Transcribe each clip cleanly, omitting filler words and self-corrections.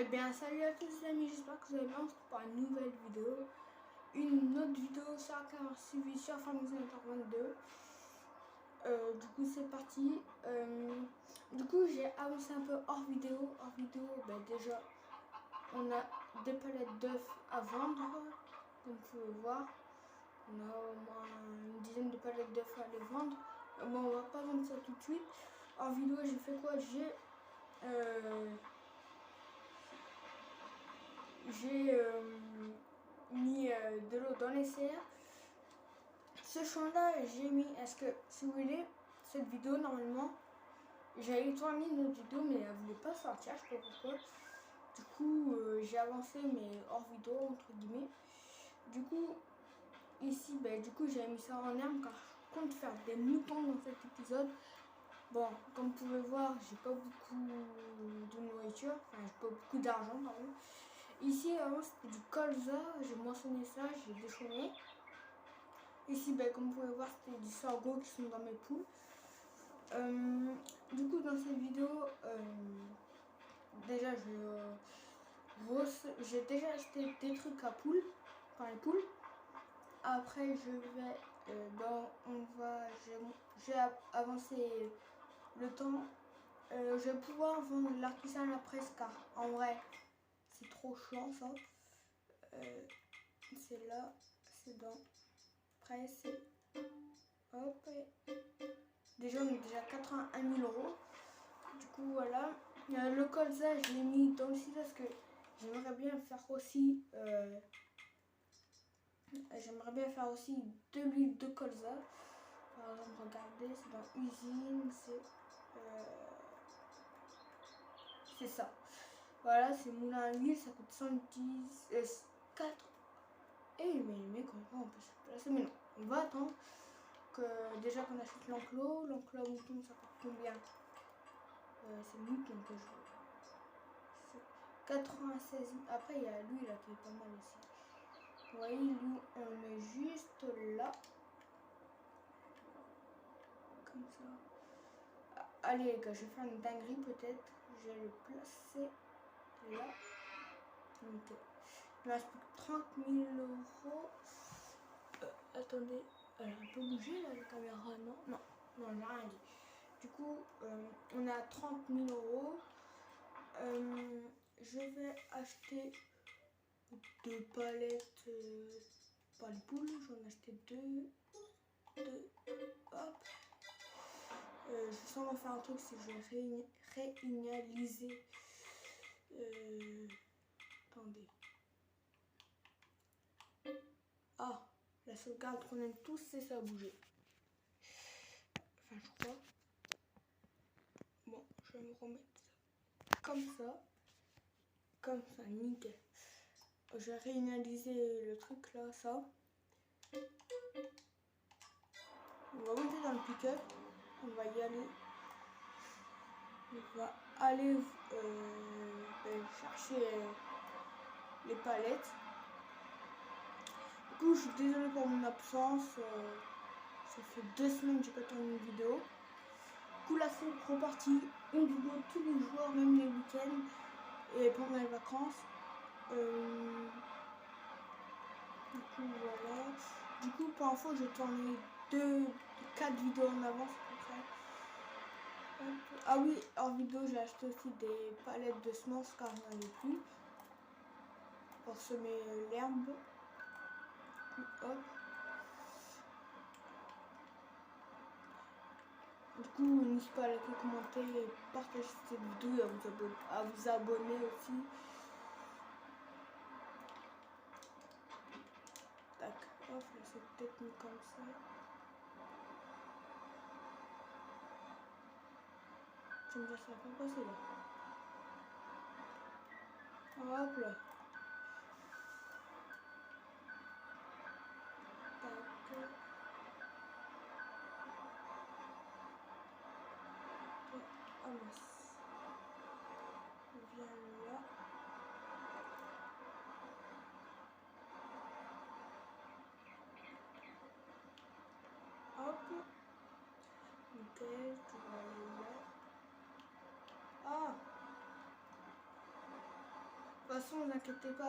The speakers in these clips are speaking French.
Eh bien, salut à tous les amis, j'espère que vous allez bien. On se retrouve pour une nouvelle vidéo. Une autre vidéo sur la caméra suivie sur Farming 22. Du coup, c'est parti. Du coup, j'ai avancé un peu hors vidéo. Hors vidéo, déjà, on a des palettes d'œufs à vendre. Comme vous pouvez voir, on a au moins une dizaine de palettes d'œufs à les vendre. Bon, on va pas vendre ça tout de suite. Hors vidéo, j'ai fait quoi? J'ai mis de l'eau dans les serres. Ce champ-là, j'ai mis, est-ce que, si vous voulez, cette vidéo, normalement, j'avais tourné une autre vidéo, mais elle ne voulait pas sortir, je sais pas pourquoi. Du coup, j'ai avancé, mais hors vidéo, entre guillemets. Du coup, ici, du coup, j'ai mis ça en herbe, car je compte faire des moutons dans cet épisode. Bon, comme vous pouvez voir, j'ai pas beaucoup de nourriture, enfin, j'ai pas beaucoup d'argent, pardon. Ici, avant, c'était du colza, j'ai mentionné ça, j'ai déchaîné. Ici, comme vous pouvez voir, c'était du sorgho qui sont dans mes poules. Du coup, dans cette vidéo, déjà, j'ai déjà acheté des trucs à poules, enfin les poules. Après, je vais, j'ai avancé le temps. Je vais pouvoir vendre l'artisan à la presse, car en vrai, c'est trop chiant ça. C'est là, c'est dans presse. Hop. Déjà, on est déjà à 81 000 €. Du coup, voilà. Le colza, je l'ai mis dans le site parce que j'aimerais bien faire aussi. De l'huile de colza. Par exemple, regardez, c'est dans usine, c'est ça. Voilà, c'est moulin à huile, ça coûte 110, 4. Eh, mais comment on peut se placer? Mais non, on va attendre que déjà qu'on achète l'enclos. L'enclos à mouton, ça coûte combien? C'est le mouton que je veux. 96. Après, il y a lui là qui est pas mal aussi. Vous voyez, lui, on le met juste là. Comme ça. Allez, les gars, je vais faire une dinguerie peut-être. Je vais le placer là. Donc, il me reste plus que 30 000 €. Attendez, elle a un peu bougé là, la caméra, non? Non, j'ai rien dit. Du coup, on a 30 000 €. Je vais acheter 2 palettes par les poules. J'en ai acheté 2. Hop. Je vais sûrement faire un truc si je vais réinitialiser. Attendez. Ah, la sauvegarde qu'on aime tous, c'est ça a bougé. Enfin, je crois. Bon, je vais me remettre ça comme ça. Comme ça, nickel. Je vais réinitialiser le truc là, ça. On va monter dans le pick-up. On va y aller. On va aller chercher les palettes. Du coup, je suis désolée pour mon absence. Ça fait 2 semaines que j'ai pas tourné une vidéo. Du coup, là, c'est reparti. Une vidéo tous les jours, même les week-ends et pendant les vacances. Du coup, voilà. Du coup, pour info, j'ai tourné 4 vidéos en avance à peu près. Ah oui, hors vidéo, j'ai acheté aussi des palettes de semences car j'en avais plus. Pour semer l'herbe. Hop. Du coup, n'hésitez pas à liker, commenter, partager cette vidéo et à vous abonner aussi. Tac, hop, là c'est peut-être mis comme ça. Tu me dis ça va pas passer là. Hop là. Tac. Ah mince. Viens là. Hop. Nickel, tu vas aller là. Ah. toute façon, ne vous inquiétez pas,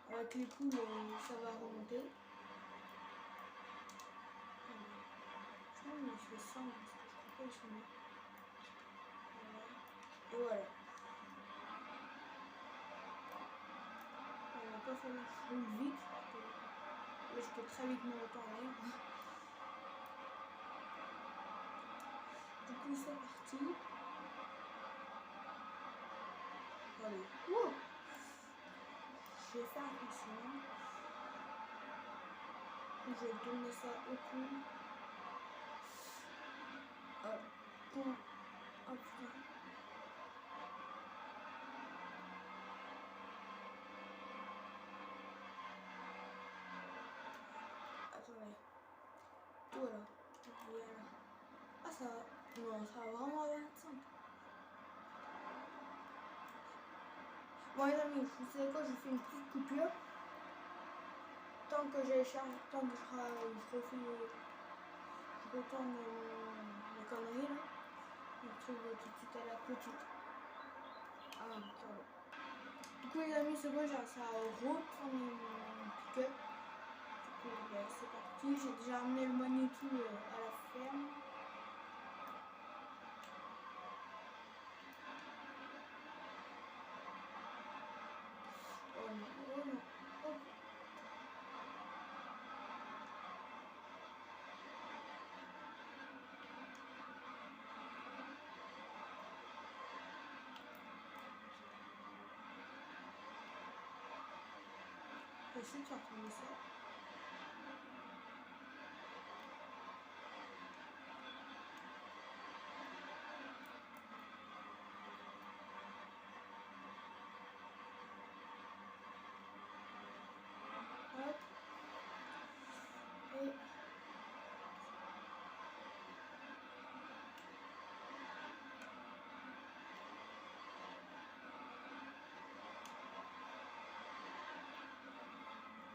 avec les poules, ça va remonter. Je pense que je fais ça, parce que je crois pas qu'ils sont là. Et voilà. On va pas faire full vite, parce que là, je peux très vite me retourner. Du coup, c'est parti. Allez. Wow. Je vais faire attention. Je vais tourner ça au cou. Hop. Hop. Hop. Attendez. Voilà. Voilà. Ah, ça va. Non, ça va vraiment à 25. Bon, les amis, vous savez quoi, je fais une petite coupure. Tant que j'ai chargé, tant que je retourne les conneries là. On se retrouve tout de suite à la petite. Ah, pardon. Du coup, les amis, c'est bon, j'ai ça à retourner mon pick-up. Du coup, ben, c'est parti. J'ai déjà amené le Manitou à la ferme. Oh non, oh non, oh. Je vais essayer de faire tourner ça. Hop. Et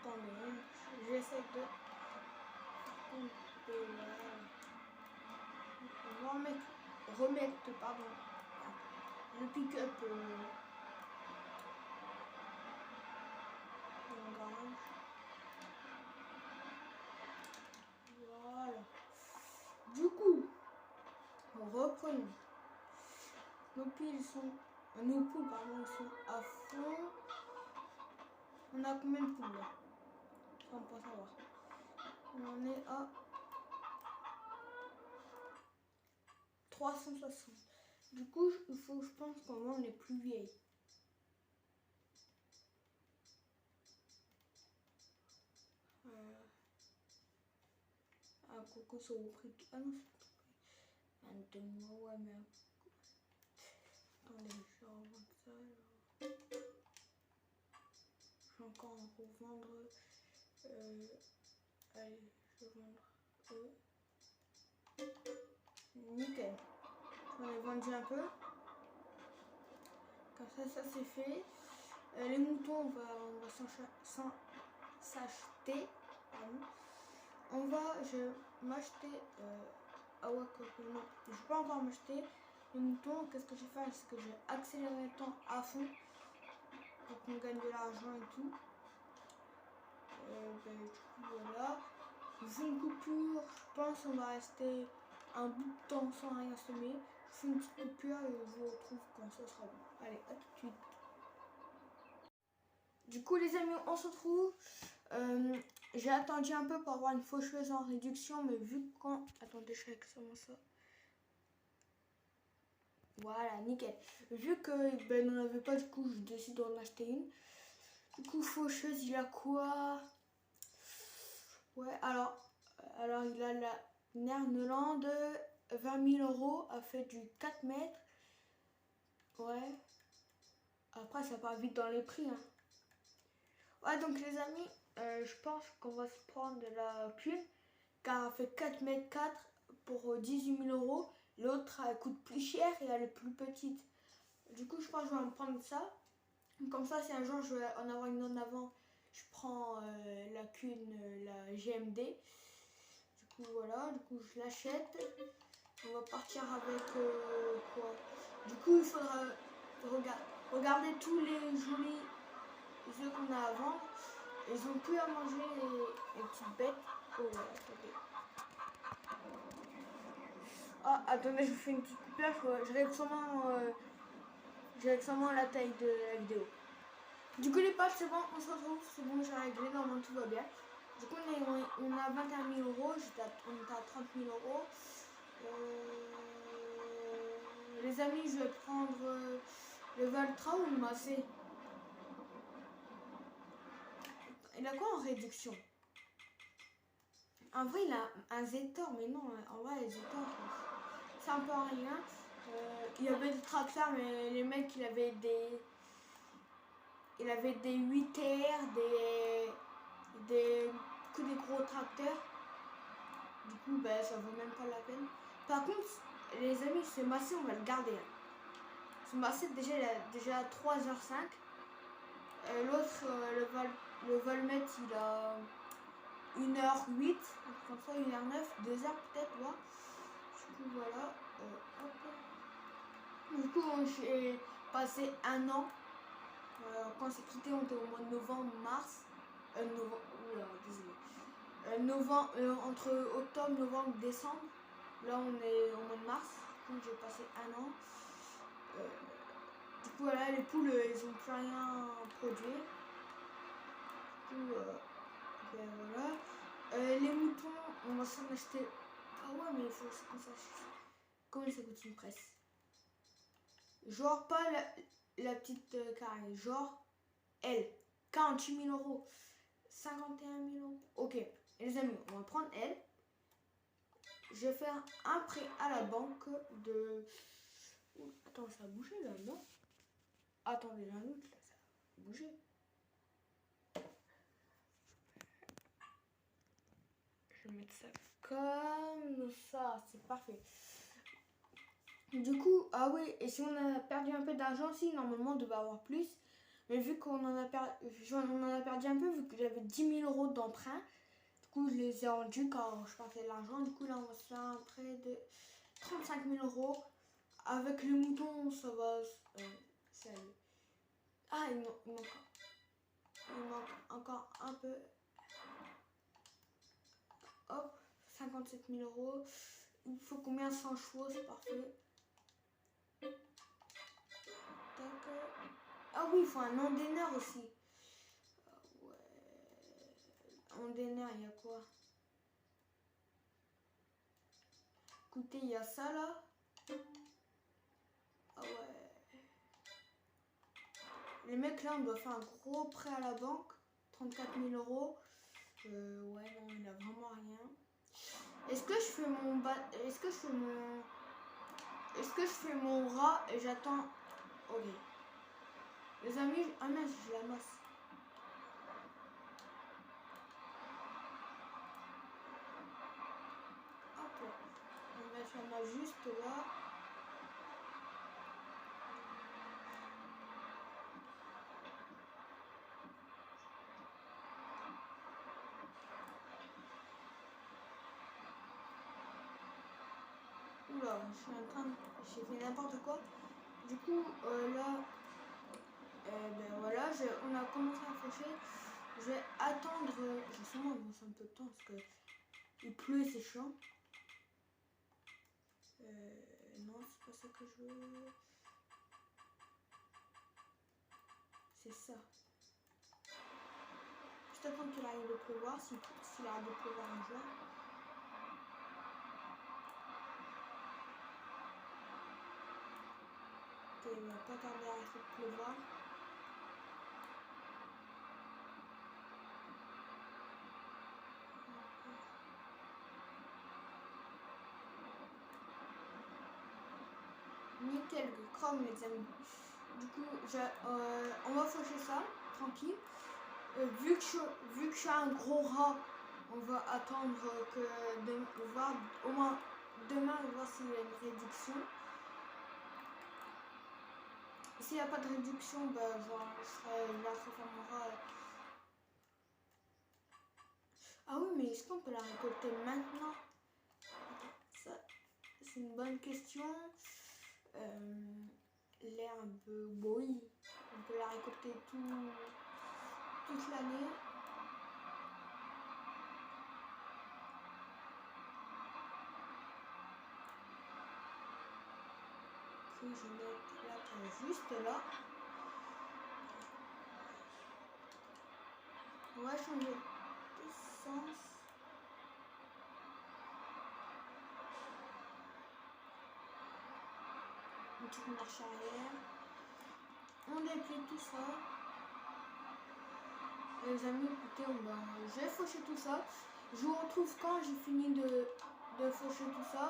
attendez, j'essaie de couper là. On va remettre pardon, le pick-up dans le garage. Voilà. Du coup, reprenons. Nos poules sont à fond. On a combien de poules là? On peut savoir. On en est à 360. Du coup, il faut, je pense qu'on vend les plus vieilles. Un coco sur le prix. Ah non, c'est un demi-mois, ouais, mais. Attendez, je vais revendre ça alors. Je vais encore en revendre. Allez, je vais vendre nickel. J'en ai vendu un peu. Comme ça c'est fait. Les moutons, on va s'acheter. Je vais m'acheter. Ah ouais, non, je ne vais pas encore m'acheter. Les moutons, qu'est-ce que je vais faire? C'est que je vais accélérer le temps à fond pour qu'on gagne de l'argent et tout. Du coup, voilà. Je fais une coupure, je pense qu'on va rester un bout de temps sans rien semer. Je fais une petite coupure et je vous retrouve quand ça sera bon. Allez, à tout de suite. Du coup les amis, on se retrouve. J'ai attendu un peu pour avoir une faucheuse en réduction, mais vu quand... Attendez, je fais comment ça. Voilà, nickel. Vu que ben, n'en avait pas, du coup, je décide d'en acheter une. Du coup, faucheuse, il a quoi? Ouais, alors il a la Nerneland 20 000 €, a fait du 4 mètres. Ouais. Après, ça part vite dans les prix. Hein. Ouais, donc les amis, je pense qu'on va se prendre de la Kuhn, car elle fait 4 mètres 4 pour 18 000 €. L'autre, elle coûte plus cher et elle est plus petite. Du coup, je pense que je vais me prendre ça. Comme ça, si un jour je veux en avoir une en avant, je prends la Kuhn, la GMD. Du coup, voilà, du coup, je l'achète. On va partir avec quoi? Du coup, il faudra... Regarde, Regardez tous les jolis œufs qu'on a à vendre. Ils ont plus à manger les petites bêtes. Oh ouais, attendez. Ah, attendez, je vous fais une petite coupure. Je règle sûrement la taille de la vidéo. Du coup, les pages, c'est bon, on se retrouve. C'est bon, j'ai réglé. Normalement, tout va bien. Du coup, on a 21 000 euros. On est à 30 000 euros. Les amis, je vais prendre le Valtra ou le Massé. Il a quoi en réduction? En vrai, il a un Zetor, mais non, en vrai, les Zetor, c'est un peu rien. Il y avait des tracteurs, mais les mecs, il avait des 8R, des gros tracteurs. Du coup, ben, ça vaut même pas la peine. Par contre, les amis, ce Massé, on va le garder. Ce Massé, déjà, il a déjà 3h05. L'autre, le Volmet, il a 1h08, comme ça, 1h09, 2h peut-être, là. Du coup, voilà. Du coup, j'ai passé un an. Quand c'est quitté, on était au mois de novembre, mars. Entre octobre, novembre, décembre. Là, on est au mois de mars. Donc, j'ai passé un an. Du coup, voilà, les poules, ils n'ont plus rien produit. Du coup, ben voilà. Les moutons, on va s'en acheter. Ah ouais, mais il faut qu'on sache combien ça coûte une presse. Genre, pas la petite carrée. Genre, elle. 48 000 euros. 51 000 euros. Ok, les amis, on va prendre elle. Je vais faire un prêt à la banque de... Attends, ça a bougé là, non? Attendez, un autre là, ça a bougé. Je vais mettre ça comme ça, c'est parfait. Du coup, ah oui, et si on a perdu un peu d'argent, si normalement on devait avoir plus. Mais vu qu'on en a perdu un peu, vu que j'avais 10 000 euros d'emprunt, du coup je les ai rendus quand je partais de l'argent. Du coup là on va se faire un prêt de 35 000 euros. Avec les moutons, ça va. Ça y est. Ah, il manque encore un peu. Hop, 57 000 euros. Il faut combien? 100 chevaux, c'est parfait. Tac. Ah oui, il faut un ondéneur aussi. Ouais. Ondéneur, il y a quoi? Écoutez, il y a ça là. Ah ouais. Les mecs là, on doit faire un gros prêt à la banque. 34 000 euros. Ouais, non, il a vraiment rien. Est-ce que je fais mon rat et j'attends. Ok. Les amis, ah mince, je la masse. Hop là. On va mettre la masse juste là. Oula, j'ai fait n'importe quoi. Du coup, là, ben voilà, on a commencé à faucher. Je vais attendre, j'ai sûrement avancé un peu de temps parce que il pleut et c'est chiant. Non, c'est pas ça que je veux. C'est ça. Juste attendre qu'il arrive de pleuvoir, s'il arrive de pleuvoir un jour. Il va pas tarder à arrêter de pleuvoir. Nickel, chrome les amis. Du coup, on va faucher ça, tranquille. Vu que je suis un gros rat, on va attendre voir au moins demain, voir s'il y a une réduction. S'il n'y a pas de réduction, ben, genre, je la transformera. Ah oui, mais est-ce qu'on peut la récolter maintenant? Ça, c'est une bonne question. l'air un peu oui. On peut la récolter toute l'année. Puis je vais mettre la plante juste là. On va changer de sens. Une petite marche arrière. On déplie tout ça. Les amis, écoutez, je vais faucher tout ça. Je vous retrouve quand j'ai fini de faucher tout ça.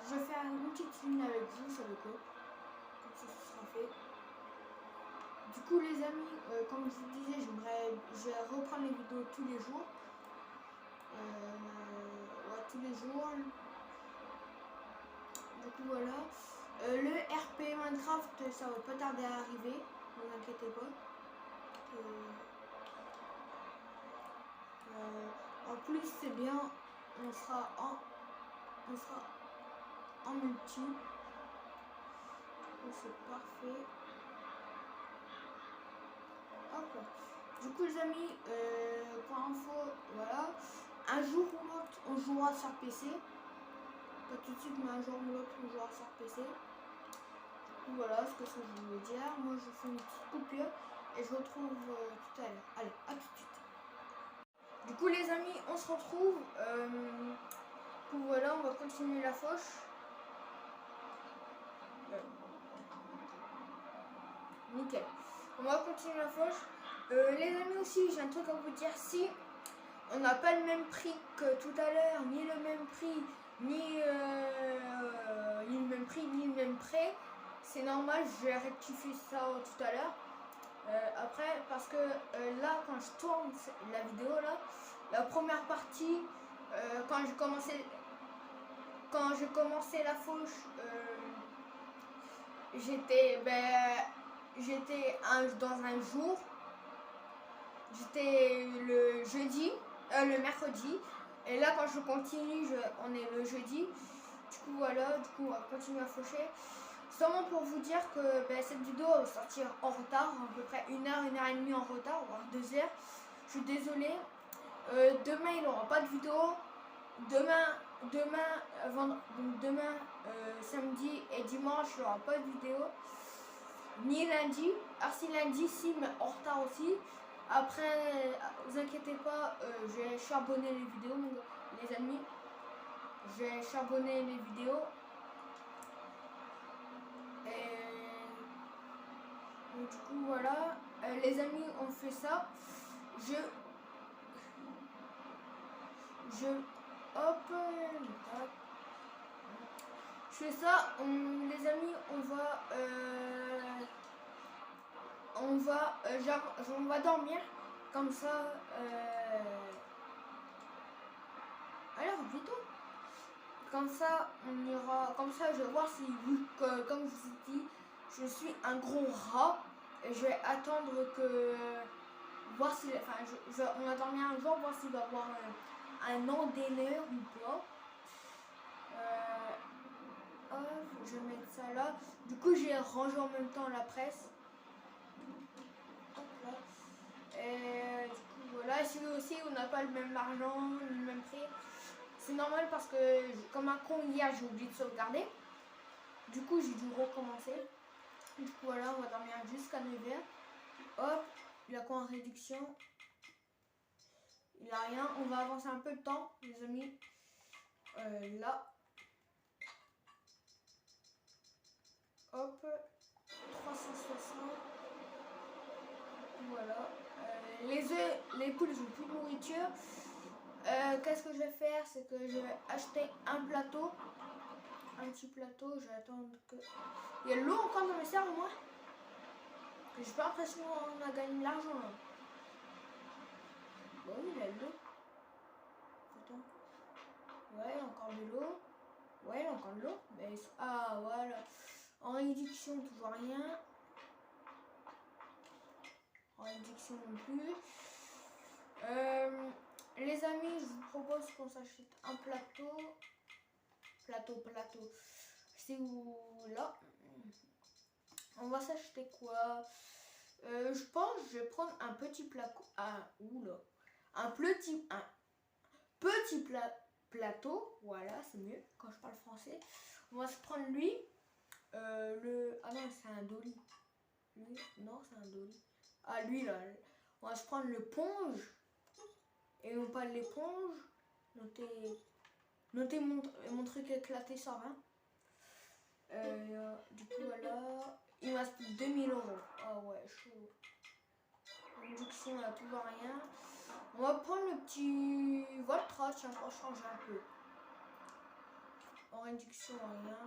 Je vais faire une petite ligne avec vous, vous savez quoi. Comme ça, ce sera fait. Du coup, les amis, comme je vous disais, je vais reprendre les vidéos tous les jours. Ouais, tous les jours. Du coup, voilà. Le RP Minecraft, ça va pas tarder à arriver. Ne vous inquiétez pas. En plus, c'est bien. On sera en multi. C'est parfait. Hop. Du coup, les amis, pour info, voilà. Un jour ou l'autre, on jouera sur PC. Pas tout de suite, mais un jour ou l'autre, on jouera sur PC. Voilà ce que je voulais dire. Moi, je fais une petite coupure et je retrouve tout à l'heure. Allez, à tout de suite. Du coup, les amis, on se retrouve. Voilà, on va continuer la fauche. Nickel. On va continuer la fauche. Les amis aussi, j'ai un truc à vous dire. Si on n'a pas le même prix que tout à l'heure, ni le même prix, ni le même prix, ni le même prêt, c'est normal, je vais rectifier ça tout à l'heure. Après, parce que là, quand je tourne la vidéo, là, la première partie, quand j'ai commencé la fauche, j'étais dans un jour, j'étais le mercredi, et là quand je continue, on est le jeudi. Du coup voilà, on va continuer à faucher. Seulement pour vous dire que cette vidéo va sortir en retard, à peu près 1 heure, 1 heure et demie en retard, voire 2 heures. Je suis désolée. Demain il n'y aura pas de vidéo. Demain samedi et dimanche il n'y aura pas de vidéo. Ni lundi. Alors si lundi si, mais en retard aussi. Après, vous inquiétez pas, j'ai charbonné les vidéos, les amis. J'ai charbonné les vidéos. Et donc, du coup voilà, les amis, on fait ça. Hop, je fais ça. Les amis, on va dormir comme ça. Alors plutôt. Comme ça, comme ça, je vais voir si, comme je vous ai dit, je suis un gros rat. Et je vais attendre voir si, on va dormir un jour, voir s'il va y avoir un endaineur ou pas. Je vais mettre ça là. Du coup, j'ai rangé en même temps la presse. Hop là. Et du coup, voilà. Si aussi, on n'a pas le même argent, le même prix. C'est normal parce que, comme un con hier, j'ai oublié de sauvegarder. Du coup, j'ai dû recommencer. Du coup, voilà, on va dormir jusqu'à 9h. Hop, il a quoi en réduction? Il a rien. On va avancer un peu de temps, les amis. Là. Hop. 360. Voilà. Les poules, ils ont plus de nourriture. Qu'est-ce que je vais faire? C'est que je vais acheter un plateau. Un petit plateau. Je vais attendre que... Il y a l'eau encore dans mes serres au moins. J'ai pas l'impression qu'on a gagné de l'argent là. Bon, oui, il y a de l'eau. Attends. Ouais, encore de l'eau. Ouais, il y a encore de l'eau. Mais... Ah, voilà. En réduction, toujours rien. En réduction non plus. Les amis, je vous propose qu'on s'achète un plateau. c'est où là. On va s'acheter quoi? Je pense que je vais prendre un petit plateau. Un petit plateau. Voilà, c'est mieux quand je parle français. On va se prendre lui. Ah non, c'est un dolly. Lui, non, c'est un dolly. Ah, lui là. On va se prendre le ponge. Et non pas l'éponge. Notez mon truc éclaté 120. Du coup, voilà. Il me reste plus de 2000 €. Ah ouais, chaud. Réduction à tout va rien. On va prendre le petit Voltra, tiens, pour changer un peu. En réduction à rien.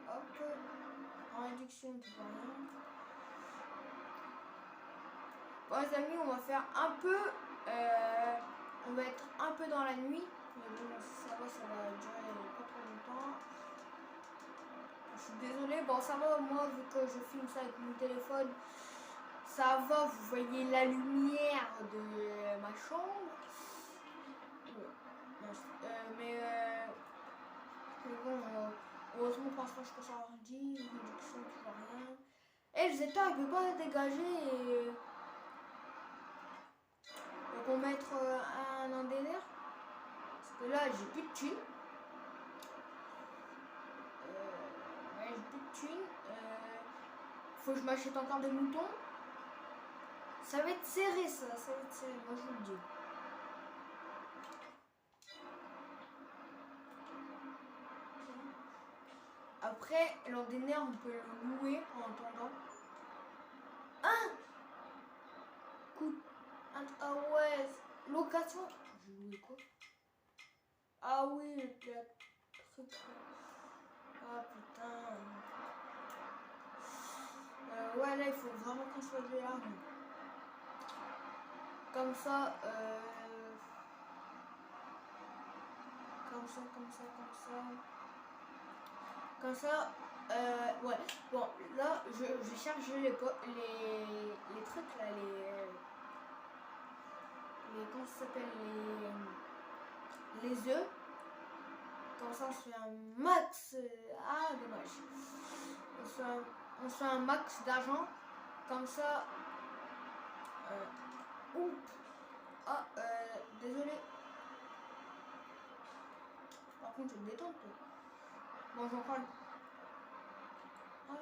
Hop. En réduction tout va rien. Bon les amis, on va faire un peu. On va être un peu dans la nuit. Mais bon, ça va durer pas trop longtemps. Je suis désolée, bon ça va, moi vu que je filme ça avec mon téléphone, ça va, vous voyez la lumière de ma chambre. Mais bon, heureusement pour l'instant je peux sur l'ordi, réduction, tout va rien. Et le Zeta il peut pas dégager et... Donc on va mettre un indénaire. Parce que là j'ai plus de thunes. J'ai plus de thunes. Faut que je m'achète encore des moutons. Ça va être serré ça va être serré, moi je vous le dis. Après, l'indénaire on peut le louer en attendant. Ah ouais, location. J'ai loué quoi? Ah oui, le truc. Ah putain. Ouais, là il faut vraiment qu'on soit de l'argent. Comme ça, comme ça, ouais. Bon, là, je charge les trucs là, comment ça s'appelle, les œufs. Comme ça, on se fait un max. Ah, dommage. On se fait un max d'argent. Comme ça. Ah, désolé. Par contre, je me détends. Bon, j'en parle. Ah.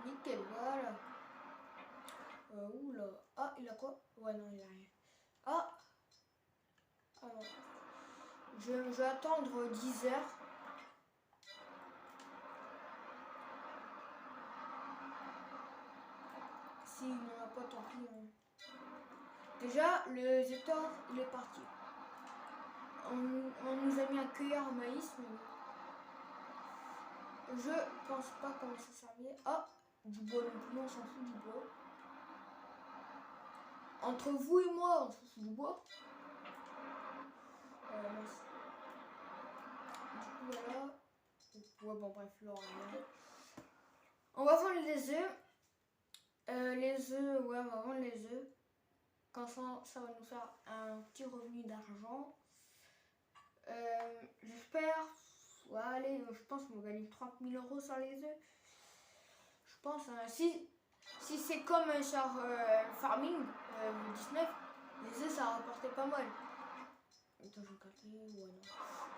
Nickel, voilà. Oula. Ah, il a quoi? Ouais, non, il a rien. Ah. Alors, je vais attendre 10 heures. S'il n'en a pas, tant pis. Hein. Déjà, le Zetor, il est parti. On nous a mis un cueilleur à maïs, mais je pense pas comment ça servir. Ah, du bois non plus, on s'en fout du bois. Entre vous et moi, on s'en fout du bois. Du coup, voilà. Ouais, bon, bref, là, on va vendre les œufs. Ouais, on va vendre les œufs. Comme ça va nous faire un petit revenu d'argent. J'espère. Ouais, allez, je pense qu'on va gagner 30 000 € sur les œufs. Je pense. Si c'est comme sur Farming 19, les œufs ça rapportait pas mal. Attends, je vais calculer. Ouais, non.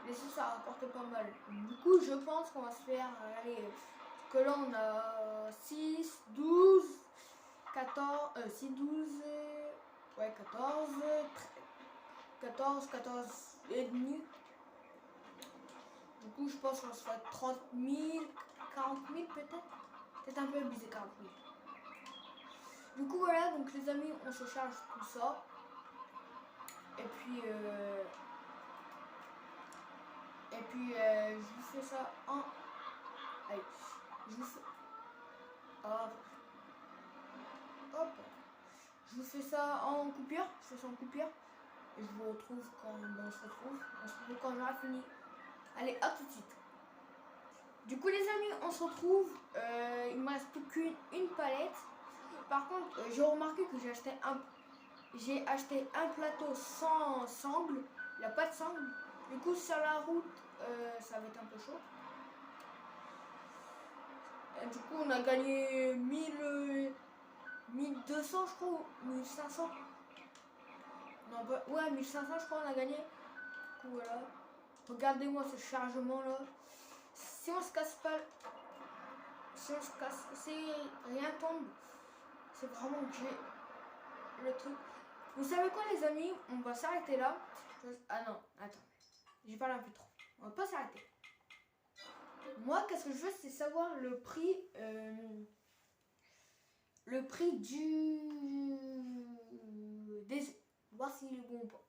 Les œufs ça rapportait pas mal. Du coup, je pense qu'on va se faire. Allez, parce que là on a 6, 12, 14, 6, 12. Ouais, 14 et demi. Du coup, je pense qu'on se fait 30 000, 40 000 peut-être. Peut-être un peu abusé 40 000. Du coup, voilà, donc les amis, on se charge tout ça. Et puis, je vous fais ça en... Allez, je vous fais... Hop. Je vous fais ça en coupure. Je fais ça en coupure. Et je vous retrouve quand on se retrouve. On se retrouve quand j'aurai fini. Allez, à tout de suite. Du coup, les amis, on se retrouve. Il me reste plus qu'une palette. Par contre, j'ai remarqué que j'ai acheté j'ai acheté un plateau sans sangle. Il n'y a pas de sangle. Du coup, sur la route, ça va être un peu chaud. Et du coup, on a gagné 1200, je crois, 1500. Non, bah, ouais, 1500, je crois, on a gagné. Du coup, voilà. Regardez-moi ce chargement là. Si on se casse pas, si on se casse, si rien tombe, c'est vraiment que j'ai le truc. Vous savez quoi, les amis? On va s'arrêter là. Ah non, attends. J'ai parlé un peu trop. On va pas s'arrêter. Moi, qu'est-ce que je veux, c'est savoir le prix des voir s'il est bon ou pas.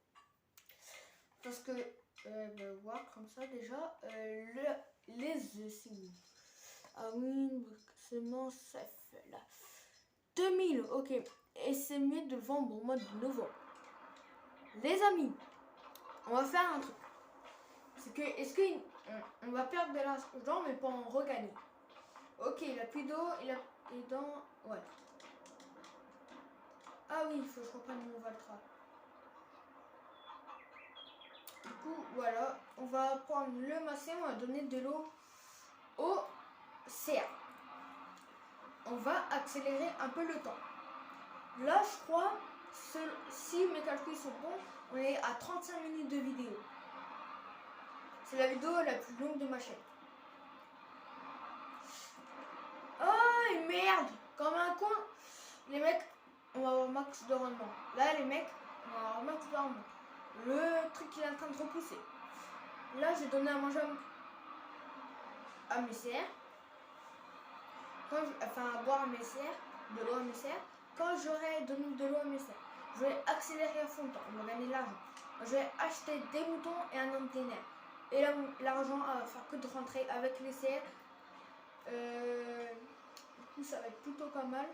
Parce que voir comme ça déjà les œufs, c'est où? Ah oui, semence là. 2000, ok. Et c'est mieux de le vendre au mois de novembre. Les amis, on va faire un truc. C'est que, est-ce qu'on va perdre de l'argent mais pas en regagner? Ok, il a plus d'eau, il est dans... Ouais. Ah oui, il faut que je reprenne mon Valtra. Du coup, voilà, on va prendre le massin, on va donner de l'eau au cerf. On va accélérer un peu le temps. Là, je crois, si mes calculs sont bons, on est à 35 minutes de vidéo. C'est la vidéo la plus longue de ma chaîne. Oh, merde! Comme un con, les mecs, on va avoir max de rendement. Là, les mecs, on va avoir max de rendement. Le truc il est en train de repousser. Là, j'ai donné à manger à mes cerfs. Enfin, à boire à mes cerfs, de l'eau à mes cerfs. Quand j'aurai donné de l'eau à mes cerfs, je vais accélérer à fond de temps. On va gagner de l'argent. Je vais acheter des moutons et un antennaire. Et l'argent va faire que de rentrer avec les cerfs. Du coup, ça va être plutôt pas mal.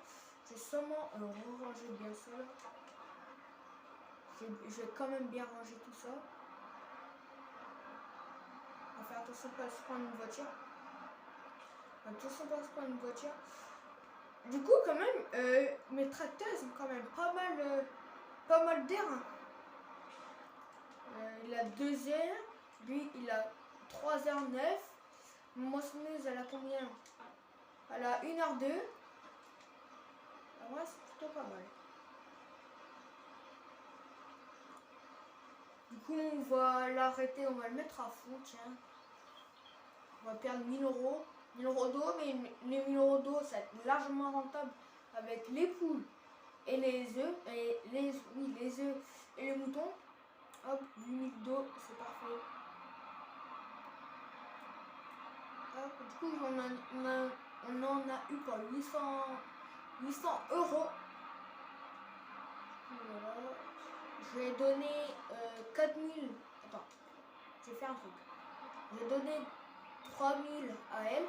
Je vais sûrement ranger bien ça. Je vais quand même bien ranger tout ça. On va faire attention pas à se prendre une voiture. Attention pas à se prendre une voiture. Du coup, quand même, mes tracteurs ils ont quand même pas mal d'air. Hein. Il a 2 heures. Lui, il a 3h09. Mon moissonneuse, elle a combien? Elle a 1h02. Ouais, c'est plutôt pas mal. Du coup, on va l'arrêter, on va le mettre à fond, tiens. On va perdre 1000 euros. 1000 euros d'eau, mais les 1000 euros d'eau, ça va être largement rentable avec les poules et les œufs, et les œufs et les moutons. Hop, 8000 d'eau, c'est parfait. Hop, du coup, on en a eu pour 800 euros. Voilà. Je vais donner 4000. Attends, je vais faire un truc. Je vais donner 3000 à elle.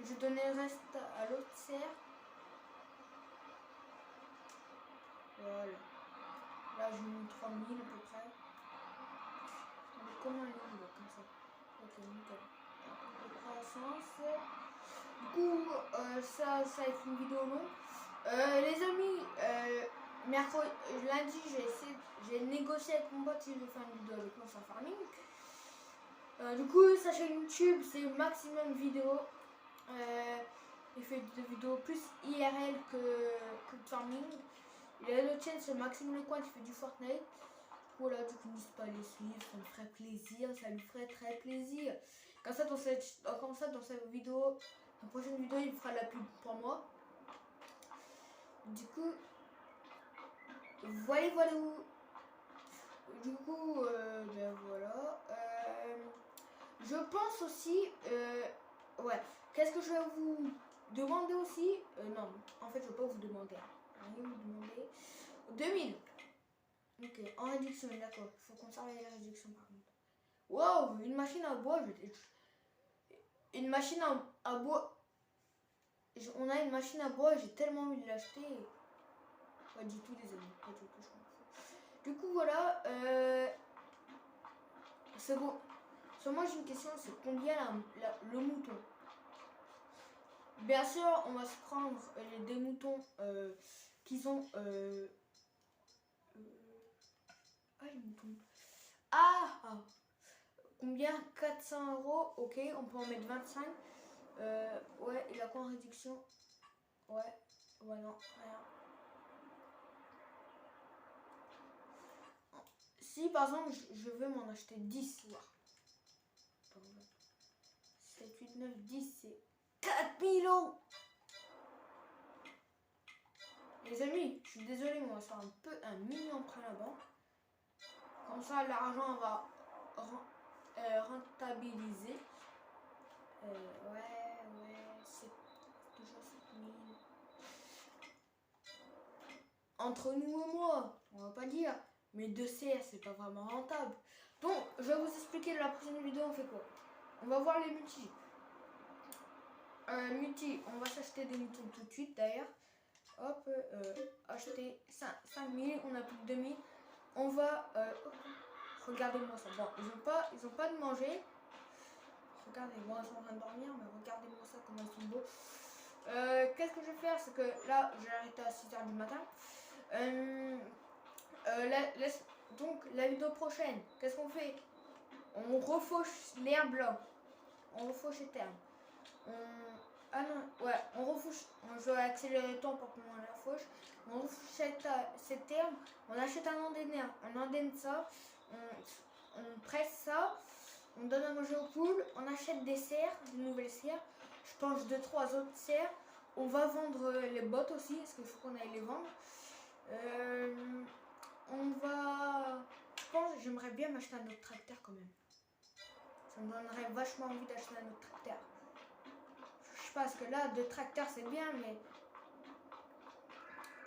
Je vais donner le reste à l'autre cerf. Voilà. Là, j'ai mis 3000 à peu près. Mais comment elle est là, comme ça? Ok, nickel. Croissance. Du coup, ça va être une vidéo longue. Les amis, mercredi, lundi, j'ai négocié avec mon pote si je vais faire une vidéo avec moi sur farming. Du coup, sa chaîne YouTube, c'est Maximum Vidéo. Il fait des vidéos plus IRL que de farming. Il a une chaîne sur Maxime Lecointe, il fait du Fortnite. Voilà, du coup, n'hésitez pas à les suivre, ça me ferait plaisir, ça lui ferait très plaisir. Comme ça, dans cette vidéo, dans la prochaine vidéo, il fera la pub pour moi. Du coup, voilà. Du coup, ben voilà. Je pense aussi, ouais. Qu'est-ce que je vais vous demander aussi? Non, en fait, je ne vais pas vous demander. Rien vous demander. 2000. Ok, en réduction, d'accord. Il faut conserver la réduction par contre. Wow, une machine à bois. Une machine à bois. On a une machine à bois, j'ai tellement envie de l'acheter. Pas du tout, les amis. Pas du tout, je m'en fous. Du coup, voilà. C'est bon. Moi, j'ai une question, c'est combien le mouton? Bien sûr, on va se prendre des moutons qui ont... ah, les moutons. Ah, combien? 400 €. Ok, on peut en mettre 25. Ouais, il a quoi en réduction? Ouais, non, rien. Si par exemple je veux m'en acheter 10, 7, 8, 9, 10, c'est 4000 €. Les amis, je suis désolée, mais on va se faire un mini emprunt là-bas. Comme ça, l'argent va rentabiliser. Ouais, c'est toujours 7000. Entre nous et moi, on va pas dire. Mais 2 CR, c'est pas vraiment rentable. Donc, je vais vous expliquer dans la prochaine vidéo, on fait quoi. On va voir les multi. Multi, on va s'acheter des moutons tout de suite d'ailleurs. Hop, acheter 5000, on a plus de 2000. On va... regardez-moi ça. Bon, ils ont pas de manger. Regardez-moi, ils sont en train de dormir, mais regardez-moi ça, comment ils sont beaux. Qu'est-ce que je vais faire? C'est que là, j'ai arrêté à 6h du matin. Donc, la vidéo prochaine, qu'est-ce qu'on fait? On refauche l'herbe là. On refauche les termes. Ah non, ouais, on refauche. Je vais accélérer le temps pour qu'on la fauche. On refauche cette terme. On achète un andenaire. On andenne ça. On presse ça. On donne à manger aux poules. On achète des serres, des nouvelles serres. Je pense 2-3 autres serres. On va vendre les bottes aussi, parce qu'il faut qu'on aille les vendre. On va... Je pense que j'aimerais bien m'acheter un autre tracteur quand même. Ça me donnerait vachement envie d'acheter un autre tracteur. Je sais pas, parce que là, 2 tracteurs c'est bien, mais...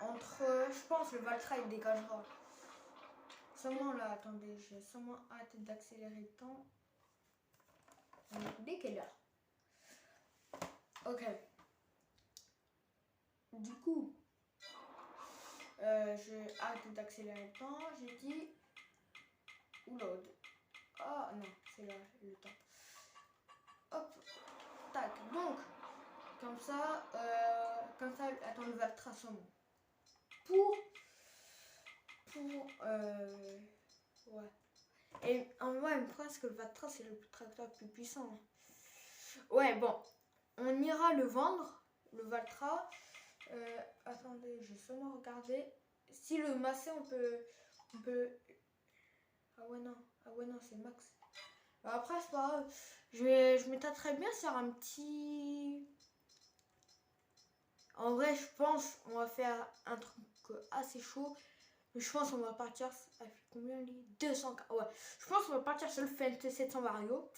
je pense le Valtra il dégagera. Seulement là, attendez, j'ai seulement hâte d'accélérer le temps. Dès quelle heure? Ok. Du coup, j'ai hâte d'accélérer le temps. J'ai dit... Oula. Ah non, c'est là le temps. Hop. Tac. Donc, comme ça, attends, le Valtra seulement. Ouais. Et en vrai, il me pense que le Valtra c'est le tracteur le plus puissant. Ouais, bon. On ira le vendre, le Valtra. Attendez, je vais seulement regarder. Si le Massey, on peut... Ah ouais, non, c'est max. Après, c'est pas grave. Je m'étaterais bien sur un petit... En vrai, je pense on va faire un truc assez chaud. Mais je pense qu'on va partir... Ça fait combien, lui? 200... Ouais. Je pense qu'on va partir sur le Fendt 700 Vario.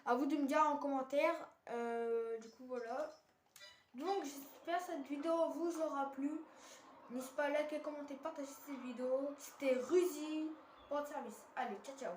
À vous de me dire en commentaire. Du coup, voilà. Donc, j'espère que cette vidéo vous aura plu. N'hésitez pas à liker, commenter, partager cette vidéo. C'était Ruzi. Bon service. Allez, ciao, ciao.